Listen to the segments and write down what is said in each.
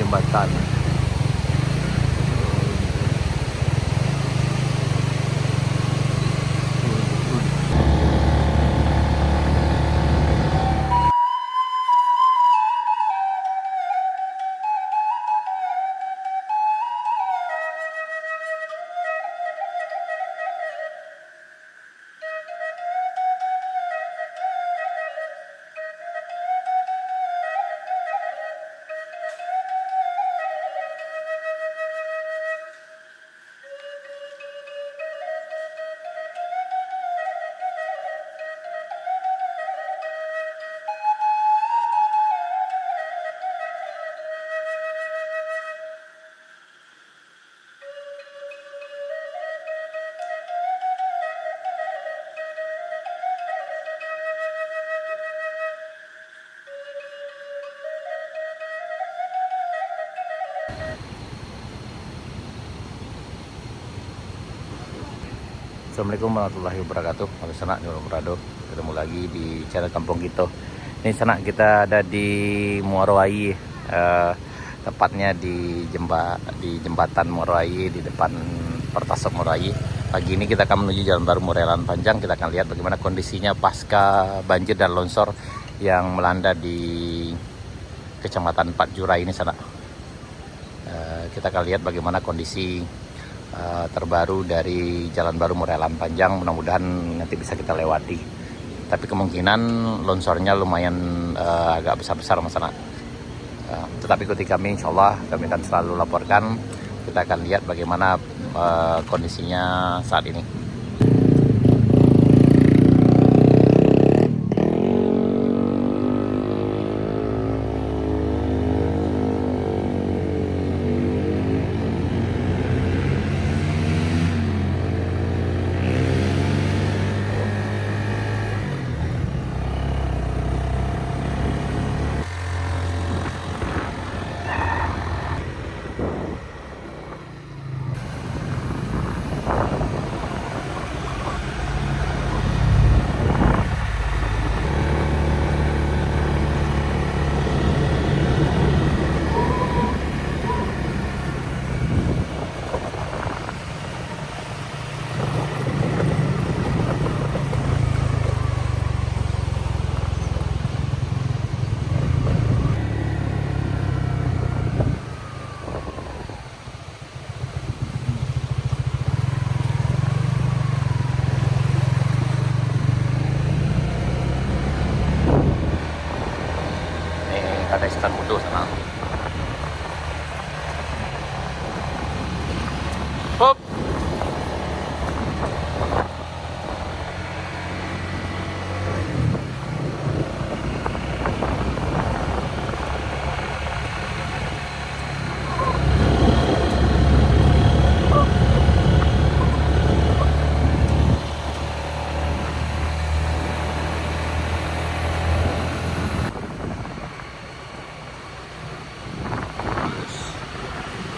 jembatan. Assalamualaikum warahmatullahi wabarakatuh. Halo sanak Nurul Murado, ketemu lagi di channel Kampung Kita. Ini sanak, kita ada di Muarowai, tepatnya di jembatan Muarowai, di depan Pertasok Muarowai. Pagi ini kita akan menuju Jalan Baru Murelan Panjang. Kita akan lihat bagaimana kondisinya pasca banjir dan longsor yang melanda di Kecamatan Empat Jurai ini sanak. Kita akan lihat bagaimana kondisi terbaru dari Jalan Baru Murelan Panjang. Mudah-mudahan nanti bisa kita lewati, tapi kemungkinan longsornya lumayan agak besar-besar Mas Anak. Tetapi ikuti kami, insya Allah kami akan selalu laporkan. Kita akan lihat bagaimana kondisinya saat ini. Ada stand mutu sana. Hop.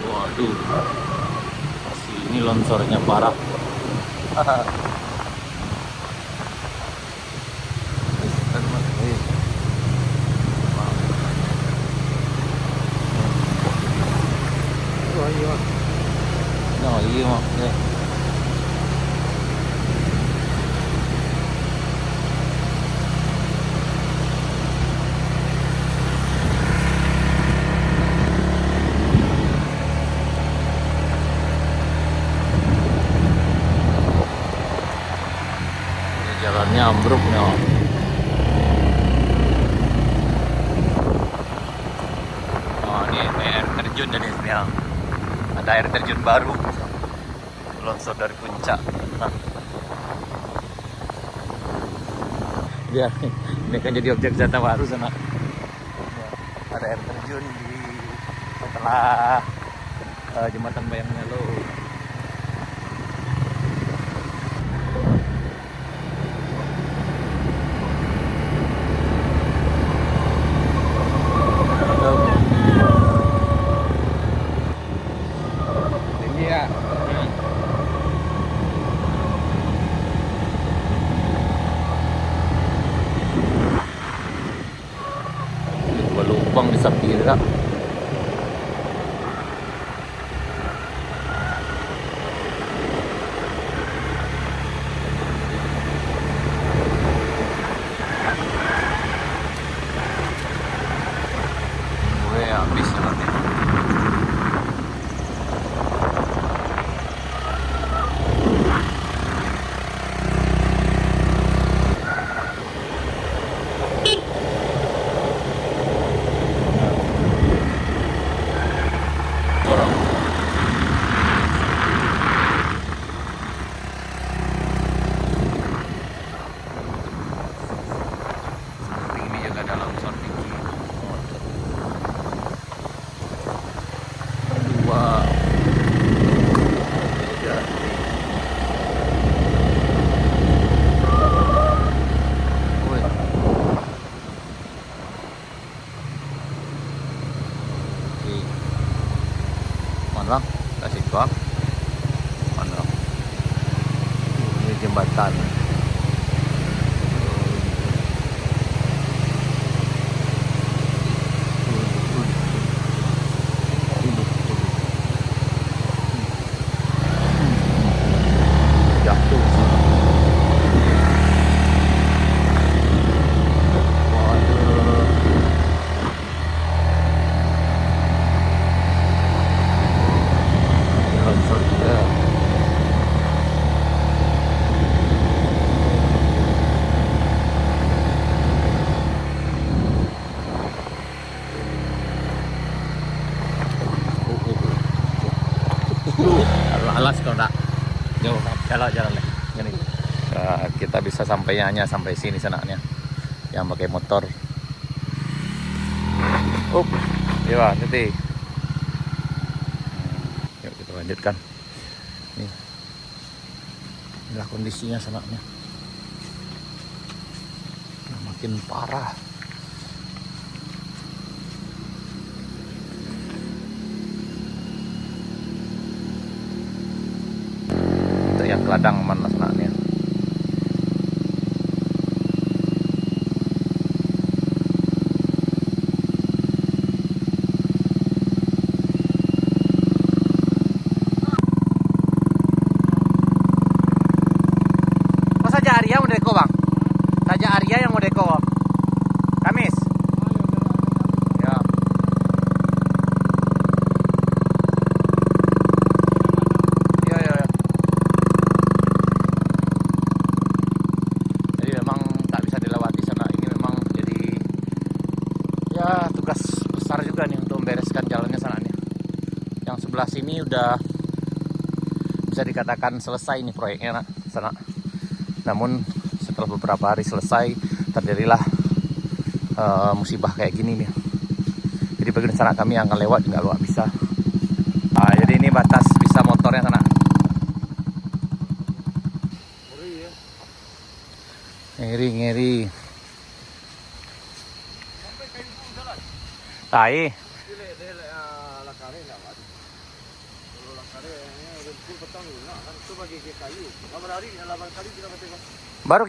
Waduh, masih ini longsornya parah. Oh iya mak. Jalannya ambruk nih. Oh ini air terjun dan ini ada air terjun baru, longsor dari puncak. Ya, ini kan jadi objek wisata baru sana. Ada air terjun di setelah jembatan Bayang Melo. Lubang di Sapira. bang, kasih bang. Mana? Ini jembatan. Jatuh. Alas kau nak jauh jalan leh gini. Kita bisa sampainya sampai sini sananya yang pakai motor. Iya nanti yuk kita lanjutkan. Inilah kondisinya sananya, makin parah. Yang keladang mana senaknya. Masa saja Arya mau deko bang? Saja Arya yang mau deko Kamis? Ya. Tugas besar juga nih untuk membereskan jalannya sana nih. Yang sebelah sini udah bisa dikatakan selesai nih proyeknya sana. Namun setelah beberapa hari selesai terjadilah musibah kayak gini nih. Jadi bagian sana kami yang akan lewat nggak luak bisa. Jadi ini batas bisa motornya sana. Ngeri. Tai. Baru